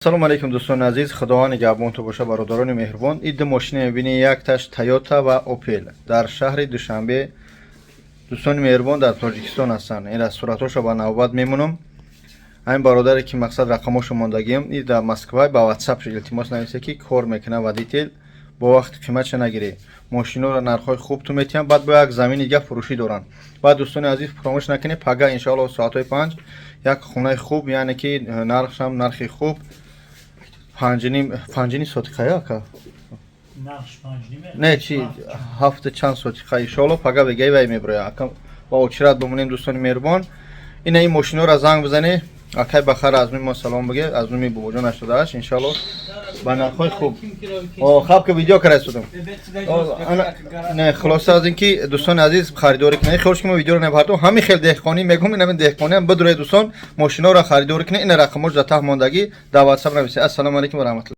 салому алейкум дӯстони азиз, худованд нигаҳбонтон боша бародарони меҳрубон. Ин машина мебинӣ якташ Toyota ва Opel дар шаҳри Душанбе. Дӯстони меҳрубон дар Тоҷикистон ҳастанд. Ин суратҳошо ба навбат мемонам. Ҳамин бародаре ки мақсад рақамошо мондагием, ин дар Москва ба WhatsApp илтимос нависе ки кор мекунад водител бо вақти қиматша нагирӣ. Мошиноро нархҳои хуб ту метиҳам, баъд бо як замини дига фурӯшӣ доранд. Баъд дӯстони азиз фаромӯш накунед, пага иншоалло соатҳои 5 як хунаи хуб, яъне ки нархшам нархи хуб. Панҷини сотиқа яка? Не чи ҳафта чанд сотиқа иншоалло пага вегаи вай меброя. Акам ба очират бомонем дӯстони меҳрубон. Ина ин мошиноро занг бизанед, акай бахар аз номи мо салом биге, аз номи бобоҷон 88 иншоалло ба нархҳои хуб. Хабка видео карда истодам. Не хулоса аз ин ки дӯстони азиз харидорӣ кунед. Хош ки мо видеоро набардом. Ҳамин хел деҳқонӣ мегӯм, ин ҳамин деҳқонӣ ҳам бидуред дӯстон, мошиноро харидорӣ кунед. Ин рақамош дар таҳт мондагӣ дар WhatsApp нависед. Ассалому алейкум ва раҳматуллоҳ.